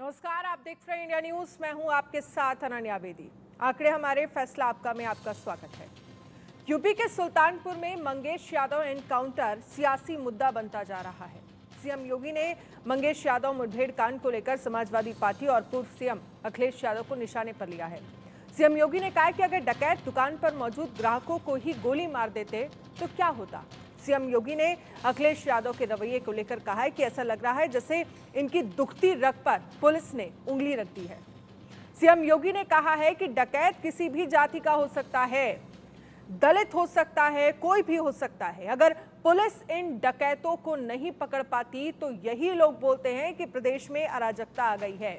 नमस्कार, आप देख रहे हैं इंडिया न्यूज। मैं हूं आपके साथ अनन्या बेदी। आंकड़े हमारे फैसला आपका में आपका स्वागत है। यूपी के सुल्तानपुर में मंगेश यादव एनकाउंटर सियासी मुद्दा बनता जा रहा है। सीएम योगी ने मंगेश यादव मुठभेड़ कांड को लेकर समाजवादी पार्टी और पूर्व सीएम अखिलेश यादव को निशाने पर लिया है। सीएम योगी ने कहा कि अगर डकैत दुकान पर मौजूद ग्राहकों को ही गोली मार देते तो क्या होता। सीएम योगी ने अखिलेश यादव के रवैये को लेकर कहा है कि ऐसा लग रहा है जैसे इनकी दुखती रग पर पुलिस ने उंगली रख दी है। सीएम योगी ने कहा है कि डकैत किसी भी जाति का हो सकता है, दलित हो सकता है, कोई भी हो सकता है। अगर पुलिस इन डकैतों को नहीं पकड़ पाती तो यही लोग बोलते हैं कि प्रदेश में अराजकता आ गई है।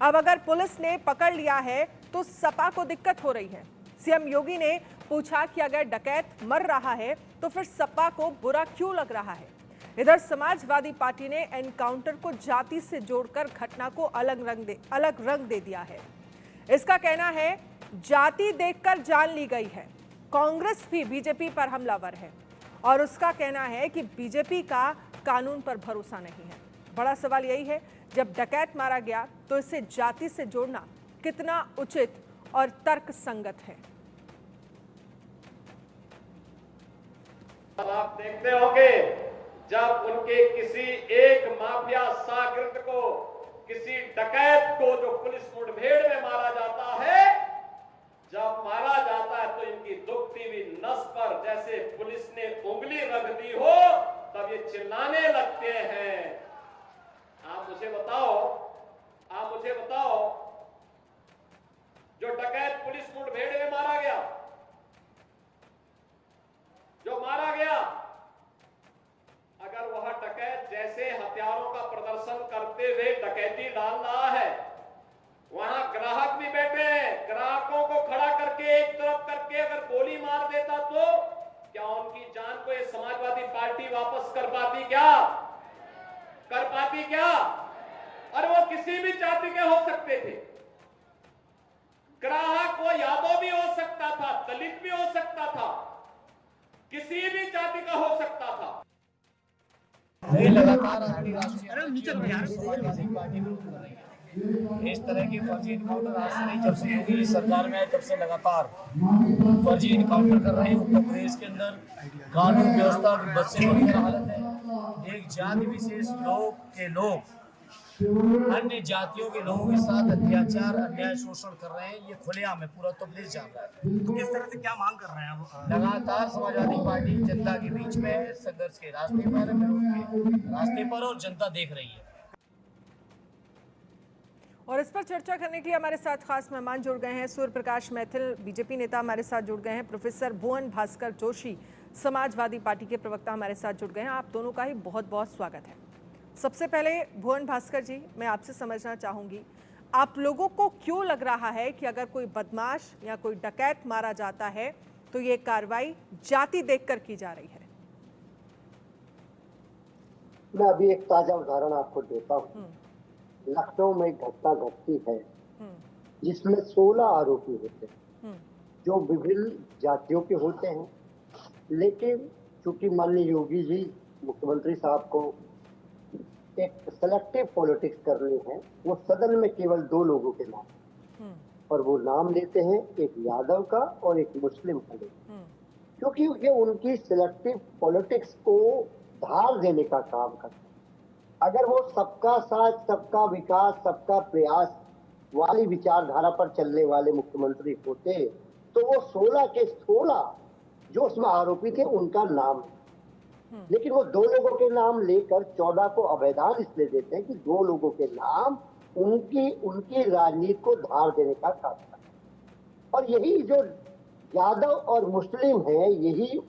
अब अगर पुलिस ने पकड़ लिया है तो सपा को दिक्कत हो रही है। सीएम योगी ने पूछा कि अगर डकैत मर रहा है तो फिर सपा को बुरा क्यों लग रहा है। इधर समाजवादी पार्टी ने एनकाउंटर को जाति से जोड़कर घटना को अलग रंग दे दिया है। इसका कहना है जाति देखकर जान ली गई है। कांग्रेस भी बीजेपी पर हमलावर है और उसका कहना है कि बीजेपी का कानून पर भरोसा नहीं है। बड़ा सवाल यही है, जब डकैत मारा गया तो इसे जाति से जोड़ना कितना उचित और तर्कसंगत है। आप देखते होंगे जब उनके किसी एक माफिया शागिर्द को, किसी डकैत को जो पुलिस मुठभेड़ में मारा जाता है, जब मारा जाता है तो इनकी दुखती हुई नस पर जैसे पुलिस ने उंगली रख दी हो तब ये चिल्लाने लगते हैं। आप मुझे बताओ जो डकैत पुलिस मुठभेड़ में मारा गया, अगर वह डकैत जैसे हथियारों का प्रदर्शन करते हुए डकैती डाल रहा है, वहां ग्राहक भी बैठे हैं, ग्राहकों को खड़ा करके एक तरफ करके अगर गोली मार देता तो क्या उनकी जान को ये समाजवादी पार्टी वापस कर पाती क्या? और वो किसी भी जाति के हो सकते थे। ग्राहक वो यादव भी हो सकता था, दलित भी हो सकता था, किसी भी जाति का हो सकता था। लगातार इस तरह के फर्जी इनकाउंटर आज से नहीं, जब से योगी सरकार में आए तब से लगातार फर्जी इनकाउंटर कर रहे हैं। उत्तर प्रदेश के अंदर कानून व्यवस्था बद से बदतर हालत है। एक जाति विशेष लोग अन्य जातियों के लोगों के साथ अत्याचार, अन्याय, शोषण कर रहे हैं। ये खुलेआम है, पूरा उत्तर प्रदेश जान रहा है। तो किस तरह से क्या मांग कर रहे हैं आप? लगातार समाजवादी पार्टी जनता के बीच में संघर्ष के रास्ते पर, विरोध के रास्ते पर, और जनता देख रही है। और इस पर चर्चा करने के लिए हमारे साथ खास मेहमान जुड़ गए हैं। सूर्य प्रकाश मैथिल बीजेपी नेता हमारे साथ जुड़ गए हैं। प्रोफेसर भुवन भास्कर जोशी समाजवादी पार्टी के प्रवक्ता हमारे साथ जुड़ गए हैं। आप दोनों का ही बहुत बहुत स्वागत है। सबसे पहले भुवन भास्कर जी, मैं आपसे समझना चाहूंगी, आप लोगों को क्यों लग रहा है कि अगर कोई बदमाश या कोई डकैत मारा जाता है तो ये कार्रवाई जाति देखकर की जा रही है? मैं अभी एक ताजा उदाहरण आपको देता हूँ। लखनऊ में घटना घटती है जिसमें 16 आरोपी होते हैं जो विभिन्न जातियों के होते हैं, लेकिन चूंकि माननीय योगी जी मुख्यमंत्री साहब को एक सेलेक्टिव पॉलिटिक्स करनी है, वो सदन में केवल 2 लोगों के नाम और वो नाम लेते हैं, एक यादव का और एक मुस्लिम का लेते हैं, क्योंकि ये उनकी सेलेक्टिव पॉलिटिक्स को धार देने का काम करते हैं। अगर वो सबका साथ, सबका विकास, सबका प्रयास वाली विचारधारा पर चलने वाले मुख्यमंत्री होते तो वो 16 के 16 जो उसमें आरोपी थे उनका नाम, लेकिन वो 2 लोगों के नाम लेकर 14 को अवैधान इसलिए देते हैं कि 2 लोगों के नाम उनकी राजनीति को धार देने का काम करते हैं। और यही जो यादव और मुस्लिम है, यही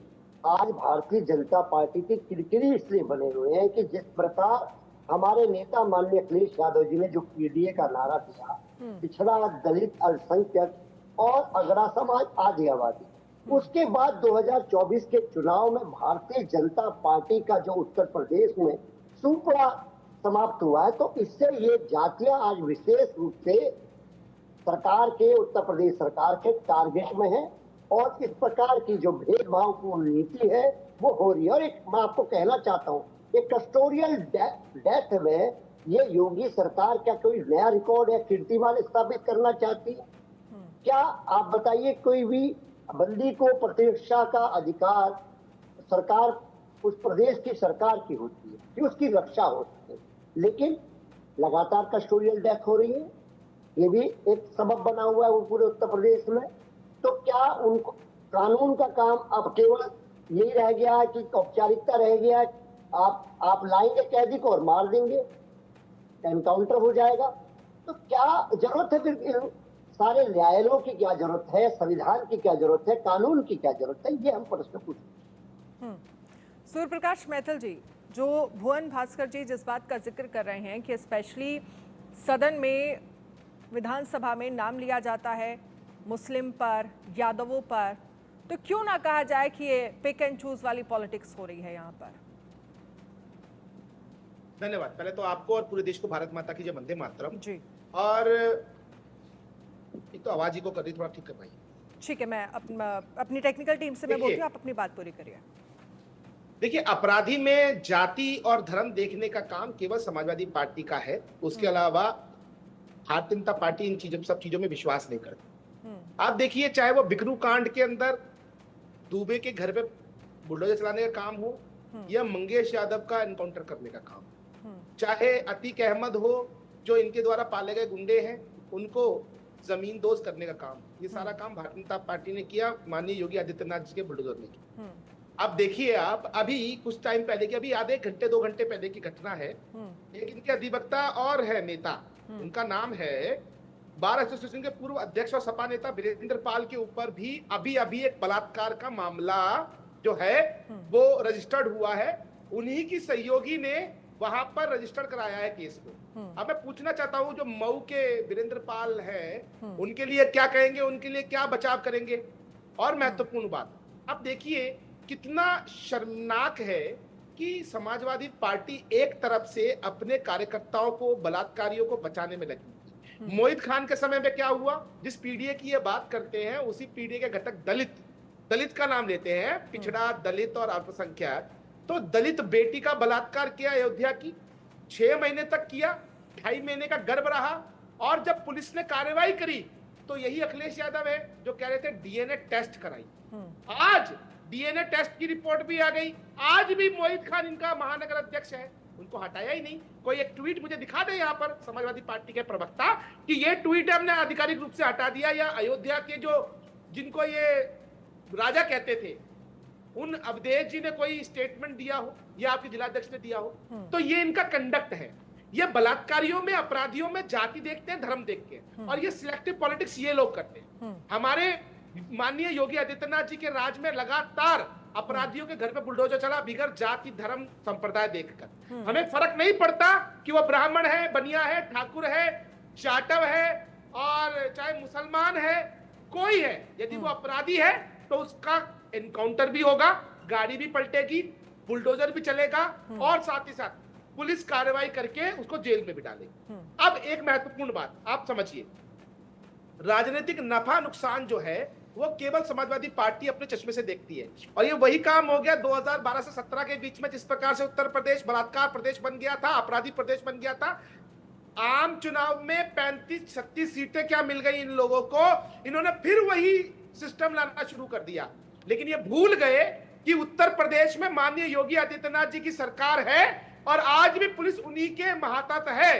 आज भारतीय जनता पार्टी की किरकिरी इसलिए बने हुए हैं कि जिस प्रकार हमारे नेता माननीय अखिलेश यादव जी ने जो पीडीए का नारा दिया, पिछड़ा, दलित, अल्पसंख्यक और अगड़ा समाज, आदि आबादी, उसके बाद 2024 के चुनाव में भारतीय जनता पार्टी का जो उत्तर प्रदेश में सुपड़ा समाप्त हुआ है, तो इससे ये जातियां आज विशेष रूप से सरकार के, उत्तर प्रदेश सरकार के टारगेट में है और इस प्रकार की जो भेदभावपूर्ण नीति है वो हो रही है। और एक मैं आपको कहना चाहता हूँ, एक कस्टोडियल डेथ में ये योगी सरकार क्या कोई नया रिकॉर्ड या कीर्तिमान स्थापित करना चाहती है? क्या आप बताइए, कोई भी बंदी को प्रतिरक्षा का अधिकार सरकार, उस प्रदेश की सरकार की होती है कि उसकी रक्षा होती है, लेकिन लगातार कस्टोडियल डेथ हो रही है। ये भी एक सबब बना हुआ है वो पूरे उत्तर प्रदेश में। तो क्या उनको कानून का काम अब केवल यही रह गया है कि औपचारिकता रह गया है, आप लाएंगे कैदी को और मार देंगे, एनकाउंटर हो जाएगा? तो क्या जरूरत है फिर इन सारे न्यायालयों की? क्या जरूरत है? संविधान की क्या जरूरत है? कानून की क्या जरूरत है? ये हम प्रश्न पूछते हैं। सूर्य प्रकाश मैथिल जी, जो भुवन भास्कर जी जिस बात का जिक्र कर रहे हैं कि स्पेशली सदन में, विधानसभा में नाम लिया जाता है मुस्लिम पर, यादवों पर, तो क्यों ना कहा जाए कि ये पिक एंड चूज वाली पॉलिटिक्स हो रही है यहाँ पर? धन्यवाद। पहले तो आपको और पूरे देश को भारत माता की जय, वंदे मातरम। जी, और एक तो आवाज ही को कर रही, थोड़ा ठीक करवाइए। ठीक है, मैं अपनी टेक्निकल टीम से मैं बोलती हूँ, आप अपनी बात पूरी करिए। देखिए, अपराधी में जाति और धर्म देखने का काम केवल समाजवादी पार्टी का है। उसके अलावा भारतीय जनता पार्टी इन चीजों, सब चीजों में विश्वास नहीं करती। आप देखिए, चाहे वो बिकरू कांड के अंदर दुबे के घर पे बुलडोजर चलाने का काम हो या मंगेश यादव का एनकाउंटर करने का काम, चाहे अतीक अहमद हो जो इनके द्वारा पाले गए गुंडे हैं उनको जमीन दोज करने का काम, ये सारा काम भारतीय जनता पार्टी ने किया, माननीय योगी आदित्यनाथ जी के बुलडोजर ने किया। अब देखिए, आप अभी कुछ टाइम पहले की, अभी आधे घंटे 2 घंटे पहले की घटना है। एक इनके अधिवक्ता और है नेता, उनका नाम है बार एसोसिएशन के पूर्व अध्यक्ष और सपा नेता वीरेंद्र पाल के ऊपर भी अभी एक बलात्कार का मामला जो है वो रजिस्टर्ड हुआ है। उन्हीं की सहयोगी ने वहां पर रजिस्टर कराया है केस को। अब मैं पूछना चाहता हूं, जो मऊ के वीरेंद्र पाल है उनके लिए क्या कहेंगे, उनके लिए क्या बचाव करेंगे? और महत्वपूर्ण बात, अब देखिए कितना शर्मनाक है कि समाजवादी पार्टी एक तरफ से अपने कार्यकर्ताओं को, बलात्कारियों को बचाने में लगी। मोहित खान के समय में क्या हुआ? जिस पीडीए की ये बात करते हैं उसी पीडीए के घटक दलित का नाम लेते हैं, पिछड़ा, दलित और अल्पसंख्यक। तो दलित बेटी का बलात्कार किया अयोध्या की, 6 महीने तक किया, 2.5 महीने का गर्भ रहा, और जब पुलिस ने कार्रवाई करी तो यही अखिलेश यादव है जो कह रहे थे डीएनए टेस्ट कराई। आज डीएनए टेस्ट की रिपोर्ट भी आ गई। आज भी मोहित खान इनका महानगर अध्यक्ष है, उनको हटाया ही नहीं। कोई एक ट्वीट मुझे दिखा दे यहाँ पर समाजवादी पार्टी के प्रवक्ता कि ये ट्वीट हमने आधिकारिक रूप से हटा दिया, या अयोध्या के जो जिनको ये राजा कहते थे उन अवधेश जी ने कोई स्टेटमेंट दिया हो या आपके जिलाध्यक्ष ने दिया हो। तो ये इनका कंडक्ट है। ये बलात्कारियों में, अपराधियों में जाति देखते हैं, धर्म देखते हैं, और ये सिलेक्टिव पॉलिटिक्स ये लोग करते हैं। हमारे माननीय योगी आदित्यनाथ जी के राज में लगातार अपराधियों के घर पे बुलडोजर चला बिगर जाति, धर्म, संप्रदाय देखकर। हमें फर्क नहीं पड़ता कि वो ब्राह्मण है, बनिया है, ठाकुर है, जाटव है, और चाहे मुसलमान है, कोई है, यदि वो अपराधी है तो उसका एनकाउंटर भी होगा, गाड़ी भी पलटेगी, बुलडोजर भी चलेगा, और साथ ही साथ पुलिस कार्रवाई करके उसको जेल में भी डालेगी। अब एक महत्वपूर्ण बात आप समझिए, राजनीतिक नफा नुकसान जो है वो केवल समाजवादी पार्टी अपने चश्मे से देखती है, और ये वही काम हो गया 2012 से 17 के बीच में, जिस प्रकार से उत्तर प्रदेश बलात्कार प्रदेश बन गया था, अपराधी प्रदेश बन गया था। आम चुनाव में 35-36 सीटें क्या मिल गई इन लोगों को, इन्होंने फिर वही सिस्टम लाना शुरू कर दिया। लेकिन ये भूल गए कि उत्तर प्रदेश में माननीय योगी आदित्यनाथ जी की सरकार है, और आज भी पुलिस उन्हीं के महातत है।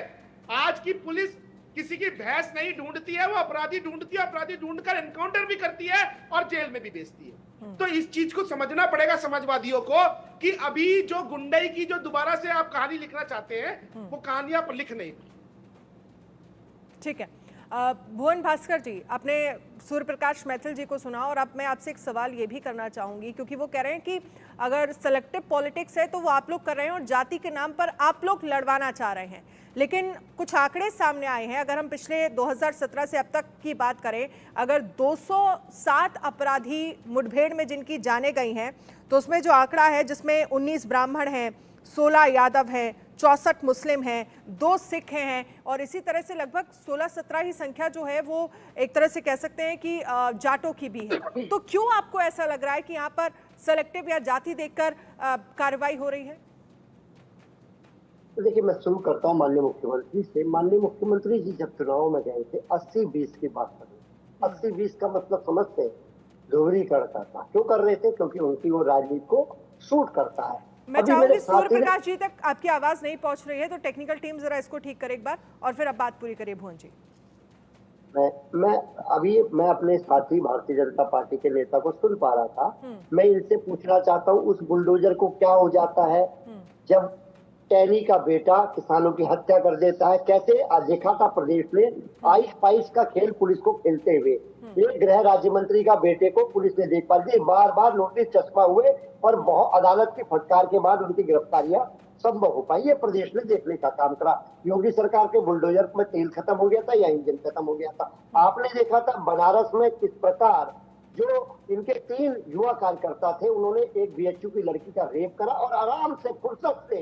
आज की पुलिस किसी की भैंस नहीं ढूंढती है, वो अपराधी ढूंढती है, अपराधी ढूंढकर एनकाउंटर भी करती है और जेल में भी भेजती है। तो इस चीज को समझना पड़ेगा समाजवादियों को कि अभी जो गुंडई की जो दोबारा से आप कहानी लिखना चाहते हैं वो कहानी आप लिख नहीं। ठीक है, भुवन भास्कर जी, आपने सूर्य प्रकाश मैथिल जी को सुना, और अब मैं आपसे एक सवाल ये भी करना चाहूंगी, क्योंकि वो कह रहे हैं कि अगर सेलेक्टिव पॉलिटिक्स है तो वो आप लोग कर रहे हैं और जाति के नाम पर आप लोग लड़वाना चाह रहे हैं। लेकिन कुछ आंकड़े सामने आए हैं, अगर हम पिछले 2017 से अब तक की बात करें, अगर 207 अपराधी मुठभेड़ में जिनकी जाने गई हैं, तो उसमें जो आंकड़ा है जिसमें 19 ब्राह्मण हैं, 16 यादव हैं, 64 मुस्लिम हैं, 2 सिख हैं, और इसी तरह से लगभग 16-17 ही संख्या जो है वो एक तरह से कह सकते हैं कि जाटों की भी है। तो क्यों आपको ऐसा लग रहा है कि यहाँ पर सेलेक्टिव या जाति देखकर कार्रवाई हो रही है? तो देखिए, मैं शुरू करता हूँ माननीय मुख्यमंत्री से। माननीय मुख्यमंत्री जी जब चुनाव में गए थे 80-20 की बात करें, 80-20 का मतलब समझते हैं, ध्रुवीकरण करता। क्यों कर रहे थे? क्योंकि उनकी वो राजनीति को सूट करता है। मैं अभी मेरे चाहूंगी सूर्य साथी ने प्रकाश जी तक आपकी आवाज नहीं पहुंच रही है, तो टेक्निकल टीम जरा इसको ठीक करे एक बार, और फिर अब बात पूरी करिए भुवन जी। मैं अपने साथी भारतीय जनता पार्टी के नेता को सुन पा रहा था। मैं इनसे पूछना चाहता हूँ, उस बुलडोजर को क्या हो जाता है जब टैनी का बेटा किसानों की हत्या कर देता है? कैसे आज देखा था प्रदेश में आइस पाइस का खेल पुलिस को खेलते हुए। एक गृह राज्य मंत्री का बेटे को पुलिस ने देख पा दी, बार बार नोटिस चस्पा हुए और बहुत अदालत की फटकार के बाद उनकी गिरफ्तारियां संभव हो पाई। ये प्रदेश ने देखने का काम करा। योगी सरकार के बुलडोजर में तेल खत्म हो गया था या इंजन खत्म हो गया था? आपने देखा था बनारस में किस प्रकार जो इनके 3 युवा कार्यकर्ता थे, उन्होंने एक बीएचयू की लड़की का रेप करा और आराम से फुर्सत से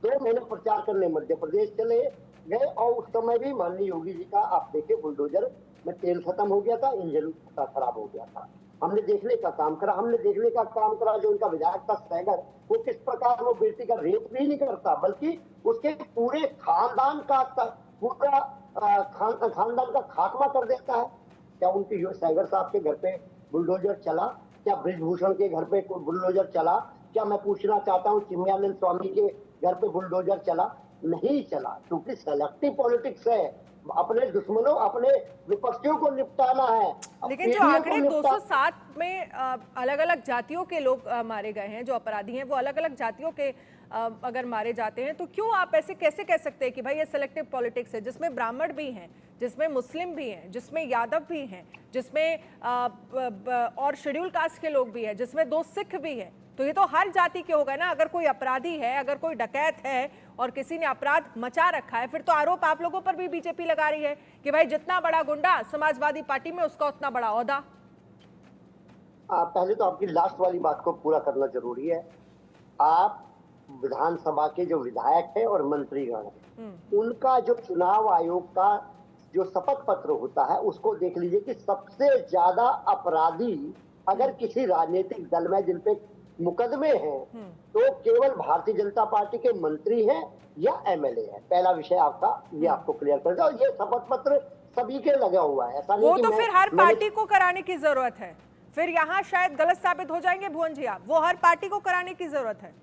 2 महीने प्रचार करने मध्य प्रदेश चले गए। और उस समय भी माननीय योगी जी का आप देखे बुलडोजर में तेल खत्म हो गया था, इंजन खराब हो गया था। हमने देखने का काम करा। जो उनका विधायक था सैगर, वो किस प्रकार वो बेटी का रेप भी नहीं करता, बल्कि उसके पूरे खानदान का पूरा खानदान का खात्मा कर देता है। क्या उनकी सैगर साहब के घर पे बुलडोजर चला? क्या ब्रिजभूषण के घर पे कोई बुलडोजर चला? क्या मैं पूछना चाहता हूँ चिन्मयानंद स्वामी के घर पे बुलडोजर चला? नहीं चला, क्योंकि सेलेक्टिव पॉलिटिक्स है। अपने दुश्मनों, अपने विपक्षियों को निपटाना है। लेकिन जो आंकड़े 207 में अलग अलग जातियों के लोग मारे गए हैं, जो अपराधी हैं वो अलग अलग जातियों के अगर मारे जाते हैं, तो क्यों आप ऐसे कैसे कह सकते हैं कि भाई ये सेलेक्टिव पॉलिटिक्स है, जिसमें ब्राह्मण भी हैं, जिसमें मुस्लिम भी हैं, जिसमें यादव भी हैं, जिसमें और शेड्यूल कास्ट के लोग भी हैं, जिसमें 2 सिख भी हैं? तो ये तो हर जाति के होगा ना। अगर कोई अपराधी है, अगर कोई डकैत है और किसी ने अपराध मचा रखा है, फिर तो आरोप आप लोगों पर भी बीजेपी लगा रही है कि भाई जितना बड़ा गुंडा समाजवादी पार्टी में, उसका उतना बड़ा ओहदा। पहले तो आपकी लास्ट वाली बात को पूरा करना जरूरी है। आप विधानसभा के जो विधायक है और मंत्रीगण है, उनका जो चुनाव आयोग का जो शपथ पत्र होता है, उसको देख लीजिए कि सबसे ज्यादा अपराधी अगर किसी राजनीतिक दल में जिन पे मुकदमे हैं, तो केवल भारतीय जनता पार्टी के मंत्री हैं या एमएलए हैं। पहला विषय आपका ये आपको क्लियर कर दो। ये शपथ पत्र सभी के लगा हुआ है, ऐसा नहीं वो कि तो फिर हर पार्टी को कराने की जरूरत है। फिर यहाँ शायद गलत साबित हो जाएंगे भुवन जी आप, वो हर पार्टी को कराने की जरूरत है।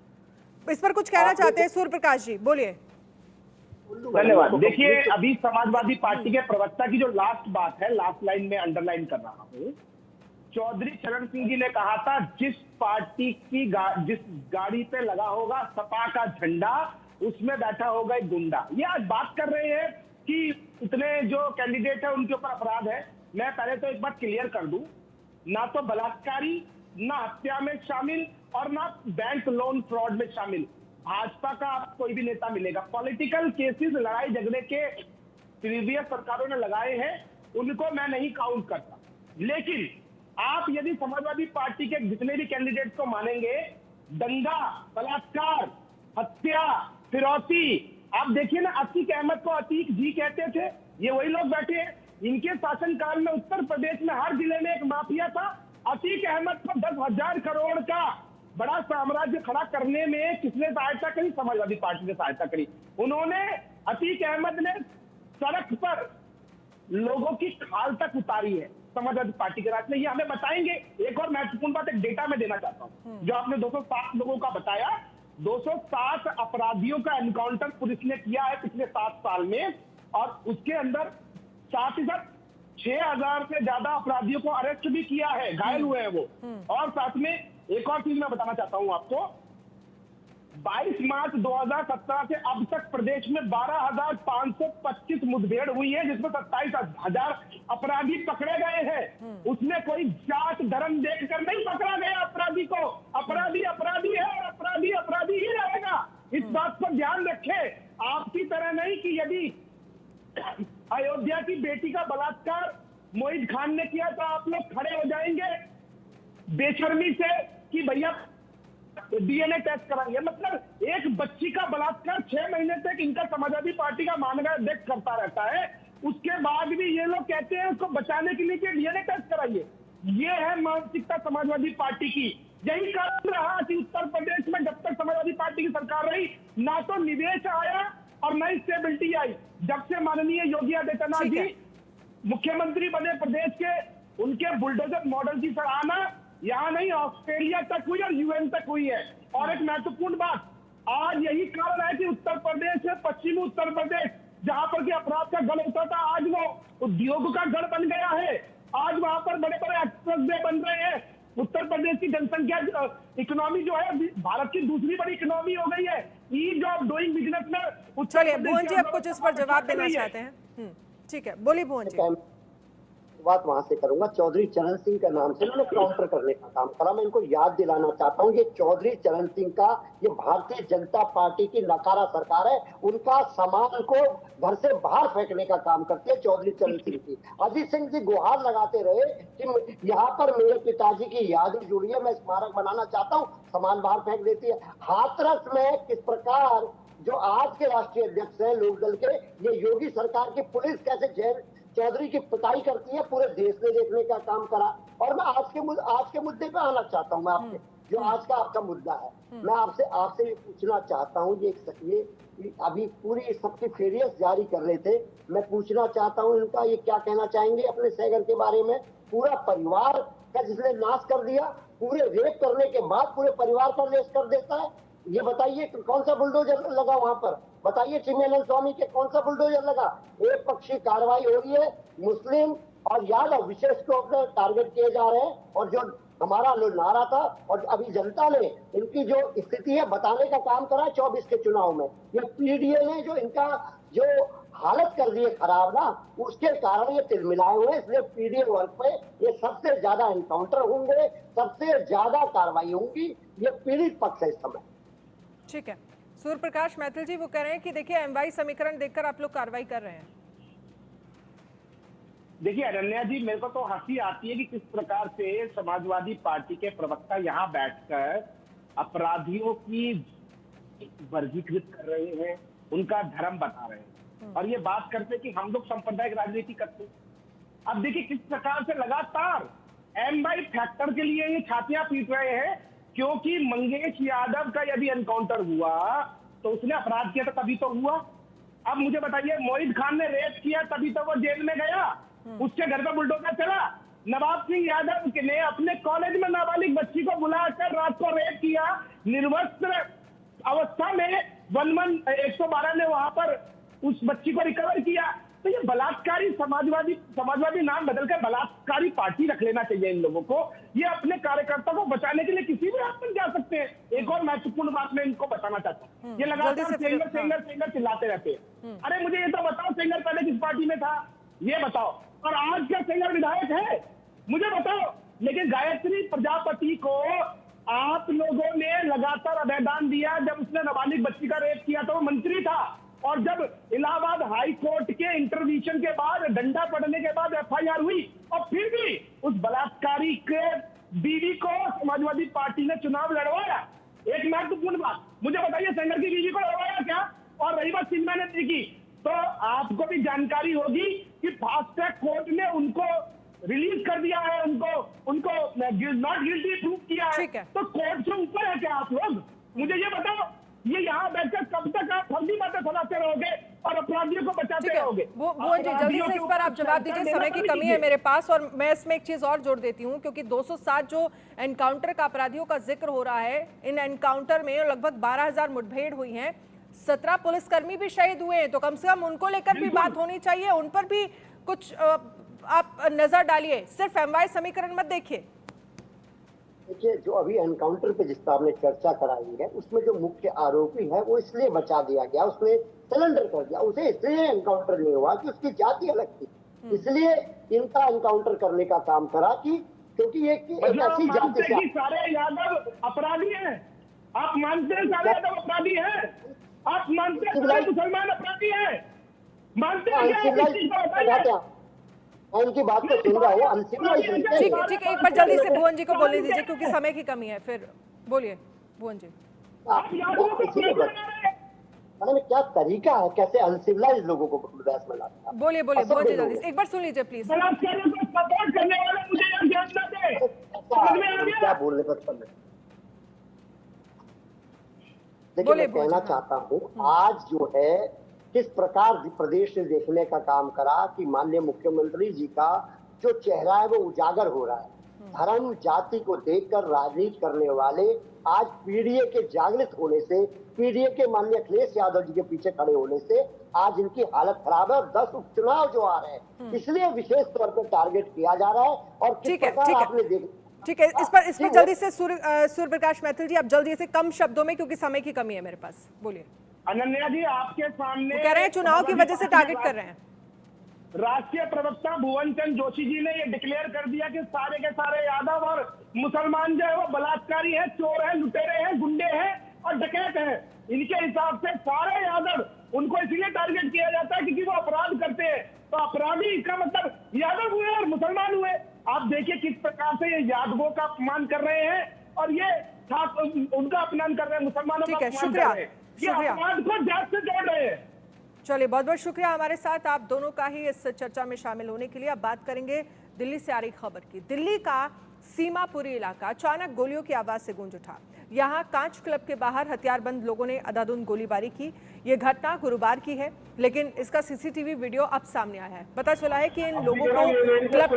इस पर कुछ कहना चाहते हैं सूर्य प्रकाश जी, बोलिए। धन्यवाद। देखिए, अभी समाजवादी पार्टी के प्रवक्ता की जो लास्ट बात है, लास्ट लाइन में अंडरलाइन कर रहा हूँ। चौधरी चरण सिंह जी ने कहा था, जिस पार्टी की जिस गाड़ी पे लगा होगा सपा का झंडा, उसमें बैठा होगा एक गुंडा। ये आज बात कर रहे हैं कि इतने जो कैंडिडेट है उनके ऊपर अपराध है। मैं पहले तो एक बात क्लियर कर दूं, ना तो बलात्कारी, ना हत्या में शामिल और ना बैंक लोन फ्रॉड में शामिल भाजपा का कोई भी नेता मिलेगा। पॉलिटिकल केसेस, लड़ाई झगड़े के प्रीवियस सरकारों ने लगाए हैं, उनको मैं नहीं काउंट करता। लेकिन आप यदि समाजवादी पार्टी के जितने भी कैंडिडेट को मानेंगे, दंगा, बलात्कार, हत्या, फिरौती, आप देखिए ना, अतीक अहमद को अतीक जी कहते थे, ये वही लोग बैठे हैं। इनके शासनकाल में उत्तर प्रदेश में हर जिले में एक माफिया था। अतीक अहमद को 10,000 करोड़ का बड़ा साम्राज्य खड़ा करने में किसने सहायता करी? समाजवादी पार्टी ने सहायता करी। उन्होंने, अतीक अहमद ने सड़क पर लोगों की खाल तक उतारी है समाजवादी पार्टी के राज में। ये हमें बताएंगे। एक और महत्वपूर्ण बात, एक डेटा में देना चाहता हूं, जो आपने 207 लोगों का बताया, 207 अपराधियों का एनकाउंटर पुलिस ने किया है पिछले 7 साल में, और उसके अंदर साथ ही साथ 6,000 से ज्यादा अपराधियों को अरेस्ट भी किया है, घायल हुए हैं वो। और साथ में एक और चीज मैं बताना चाहता हूं आपको, 22 मार्च 2017 से अब तक प्रदेश में 12,525 मुठभेड़ हुई है, जिसमें 27,000 अपराधी पकड़े गए हैं। उसमें कोई जात धर्म देखकर नहीं पकड़ा गया अपराधी को। अपराधी अपराधी है और अपराधी अपराधी ही रहेगा। इस बात पर ध्यान रखें। आपकी तरह नहीं कि यदि अयोध्या की बेटी का बलात्कार मोहित खान ने किया तो आप लोग खड़े हो जाएंगे बेशर्मी से कि भैया डीएनए टेस्ट कराएंगे। मतलब एक बच्ची का बलात्कार 6 महीने तक इनका समाजवादी पार्टी का मानगा अध्यक्ष करता रहता है, उसके बाद भी ये लोग कहते हैं उसको बचाने के लिए कि डीएनए टेस्ट कराइए। ये है मानसिकता समाजवादी पार्टी की। यही कारण रहा कि उत्तर प्रदेश में जब तक समाजवादी पार्टी की सरकार रही, ना तो निवेश आया और न ही स्टेबिलिटी आई। जब से माननीय योगी आदित्यनाथ ठीक है। जी मुख्यमंत्री बने प्रदेश के, उनके बुलडोजर मॉडल की सराहना यहाँ नहीं ऑस्ट्रेलिया तक हुई और यूएन तक हुई है। और एक महत्वपूर्ण बात, आज यही कारण है कि उत्तर प्रदेश है, पश्चिमी उत्तर प्रदेश, जहां पर कि अपराध का गढ़ होता था, आज वो उद्योग का गढ़ बन गया है। आज वहां पर बड़े बड़े एक्सप्रेस वे बन रहे हैं। उत्तर प्रदेश की जनसंख्या इकोनॉमी जो है भारत की दूसरी बड़ी इकोनॉमी हो गई है। ईज ऑफ डूइंग बिजनेस में उत्तर चलिए प्रदेश भुवन जी, के अब कुछ इस पर जवाब देना रही है। चाहते हैं? ठीक है, बोलिए भुवन जी। बात वहां से करूंगा। चौधरी चरण सिंह का नाम से इन्होंने काउंटर करने का काम करा। मैं इनको याद दिलाना चाहता हूँ, ये चौधरी चरण सिंह का, ये भारतीय जनता पार्टी की नकारा सरकार है, उनका सामान को घर से बाहर फेंकने का काम करती है चौधरी चरण सिंह की। अजीत सिंह जी गुहार लगाते रहे कि यहाँ पर मेरे पिताजी की यादें जुड़ी है, मैं स्मारक बनाना चाहता हूँ, सामान बाहर फेंक देती है। हाथरस में किस प्रकार जो आज के राष्ट्रीय अध्यक्ष है लोकदल के, ये योगी सरकार की पुलिस कैसे जैन चौधरी की पिटाई करती है, पूरे देश ने देखने का काम करा। और मैं आज के मुद्दे पे आना चाहता हूँ। मैं आपके जो आज का आपका मुद्दा है, मैं आपसे ये पूछना चाहता हूँ, ये अभी पूरी सबकी फेरियस जारी कर रहे थे, मैं पूछना चाहता हूँ इनका ये क्या कहना चाहेंगे अपने सैगर के बारे में। पूरा परिवार का जिसने नाश कर दिया, पूरे रेप करने के बाद पूरे परिवार पर रेस कर देता है। ये बताइए कौन सा बुलडोजर लगा वहां पर, बताइए चिन्मयानंद स्वामी के कौन सा बुलडोजर लगा। एक पक्षी कार्रवाई हो रही है, मुस्लिम और यादव विशेष तौर पर टारगेट किए जा रहे हैं। और जो हमारा नारा था और अभी जनता ने इनकी जो स्थिति है बताने का काम करा 24 के चुनाव में, ये पीडीए ने जो इनका जो हालत कर दी है खराब ना, उसके कारण ये तिलमिलाए हुए। इसलिए पीडीए वर्ग पे ये सबसे ज्यादा एनकाउंटर होंगे, सबसे ज्यादा कार्रवाई होंगी। ये पीड़ित पक्ष है इस समय। ठीक है, सूर्य प्रकाश मैथिल जी वो कह रहे हैं कि देखिए एमवाई समीकरण देखकर आप लोग कार्रवाई कर रहे हैं। देखिए अनन्या जी, मेरे को तो हंसी आती है कि किस प्रकार से समाजवादी पार्टी के प्रवक्ता यहाँ बैठकर अपराधियों की वर्गीकृत कर रहे हैं, उनका धर्म बता रहे हैं और ये बात करते कि हम लोग सांप्रदायिक राजनीति करते हैं। अब देखिए किस प्रकार से लगातार एमवाई फैक्टर के लिए ये छातियां पीट रहे हैं, क्योंकि मंगेश यादव का यदि एनकाउंटर हुआ तो उसने अपराध किया तो तभी तो हुआ। अब मुझे बताइए, मोहित खान ने रेप किया तभी तो वो जेल में गया, उसके घर पर बुलडोजर चला। नवाब सिंह यादव ने अपने कॉलेज में नाबालिग बच्ची को बुलाकर रात को रेप किया, निर्वस्त्र अवस्था में 112 ने वहां पर उस बच्ची को रिकवर किया। तो ये बलात्कारी समाजवादी नाम बदलकर बलात्कारी पार्टी रख लेना चाहिए इन लोगों को। ये अपने कार्यकर्ता को बचाने के लिए किसी भी रात पर जा सकते हैं। एक और महत्वपूर्ण बात मैं इनको बताना चाहता हूँ, ये लगातार सेंगर चिल्लाते रहते हैं। अरे मुझे ये तो बताओ, सेंगर पहले किस पार्टी में था ये बताओ, और आज क्या सेंगर विधायक है मुझे बताओ। लेकिन गायत्री प्रजापति को आप लोगों ने लगातार अभयदान दिया। जब उसने नाबालिग बच्ची का रेप किया तो वो मंत्री था, और जब इलाहाबाद हाई कोर्ट के इंटरवेंशन के बाद, डंडा पड़ने के बाद एफआईआर हुई, और फिर भी उस बलात्कारी के बीवी को समाजवादी पार्टी ने चुनाव लड़वाया। एक महत्वपूर्ण बात मुझे बताइए, सेंगर की बीवी को लड़वाया क्या? और रही बात चिन्मयानंद की, तो आपको भी जानकारी होगी कि फास्ट ट्रैक कोर्ट ने उनको रिलीज कर दिया है, उनको नॉट गिल्टी प्रूव किया है। तो कोर्ट से ऊपर है क्या आप लोग? मुझे ये बताओ, ये यहाँ बैठकर कब तक आप फर्जी बातें सुनाते रहोगे और अपराधियों को बचाते रहोगे? भुवन जी जल्दी से इस पर आप जवाब दीजिए, समय की कमी है मेरे पास। और मैं इसमें एक चीज और जोड़ देती हूँ, क्योंकि 207 जो एनकाउंटर का अपराधियों का जिक्र हो रहा है, इन एनकाउंटर में लगभग 12,000 मुठभेड़ हुई हैं, 17 पुलिसकर्मी भी शहीद हुए हैं। तो कम से कम उनको लेकर भी बात होनी चाहिए, उन पर भी कुछ आप नजर डालिए, सिर्फ एमवाई समीकरण मत देखिए। देखिए, जो अभी एनकाउंटर पे जिसका आपने चर्चा कराई है, उसमें जो मुख्य आरोपी है वो इसलिए बचा दिया गया, उसने सरेंडर कर दिया, उसे इसलिए एनकाउंटर नहीं हुआ कि उसकी जाति अलग थी, इसलिए इनका एनकाउंटर करने का काम करा कि क्योंकि ये ऐसी जाति से सारे यादव अपराधी हैं। आप मानते हैं सारे यादव अपराधी हैं? आप मानते हैं सारे मुसलमान अपराधी हैं? मानते हैं? उनकी बात को सुन रहा हूँ, अनसिविलाइज्ड। ठीक है, एक बार जल्दी से भुवन जी को बोलने दीजिए, क्योंकि समय की कमी है। फिर बोलिए भुवन जी। मैंने क्या तरीका है, कैसे अनसिविलाइज्ड लोगों को बहस में लाता है? बोलिए भुवन जी जल्दी से, एक बार सुन लीजिए प्लीज। क्या बोलने पर देखिए बोलिए, मैं कहना बोलिए, हाँ। चाहता हूँ आज जो है किस प्रकार प्रदेश ने देखने का काम करा कि माननीय मुख्यमंत्री जी का जो चेहरा है वो उजागर हो रहा है। धर्म जाति को देखकर राजनीति करने वाले आज पीडीए के जागृत होने से, पीडीए के माननीय अखिलेश यादव जी के पीछे खड़े होने से आज इनकी हालत खराब है और 10 उपचुनाव जो आ रहे हैं इसलिए विशेष तौर पर टारगेट किया जा रहा है। और किस ठीक है, प्रकार ठीक है। आपने देख ठीक है, इस पर ठीक है। जल्दी से सूर्य प्रकाश मैथिल जी, आप जल्दी से कम शब्दों में, क्योंकि समय की कमी है मेरे पास, बोलिए। अनन्या जी आपके सामने वो कह रहे हैं चुनाव की वजह से टारगेट कर रहे हैं। राष्ट्रीय प्रवक्ता भुवन चंद जोशी जी ने ये डिक्लेयर कर दिया कि सारे के सारे यादव और मुसलमान जो है वो बलात्कारी है, चोर है, लुटेरे हैं, गुंडे हैं और डकैत हैं। इनके हिसाब से सारे यादव उनको इसलिए टारगेट किया जाता है क्योंकि वो अपराध करते हैं। तो अपराधी का मतलब यादव हुए और मुसलमान हुए। आप देखिए किस प्रकार से ये यादवों का अपमान कर रहे हैं और ये उनका अपमान कर रहे हैं, मुसलमानों का अपमान कर रहे हैं। ये अपराध को जात से जोड़ रहे हैं। चलिए, बहुत बहुत शुक्रिया हमारे साथ आप दोनों का ही इस चर्चा में शामिल होने के लिए। अब बात करेंगे दिल्ली से आ रही खबर की। दिल्ली का सीमापुरी इलाका अचानक गोलियों की आवाज से गूंज उठा। यहां कांच क्लब के बाहर हथियारबंद लोगों ने अंधाधुंध गोलीबारी की। ये घटना गुरुवार की है, लेकिन इसका सीसीटीवी वीडियो अब सामने आया है। पता चला है कि इन लोगों को क्लब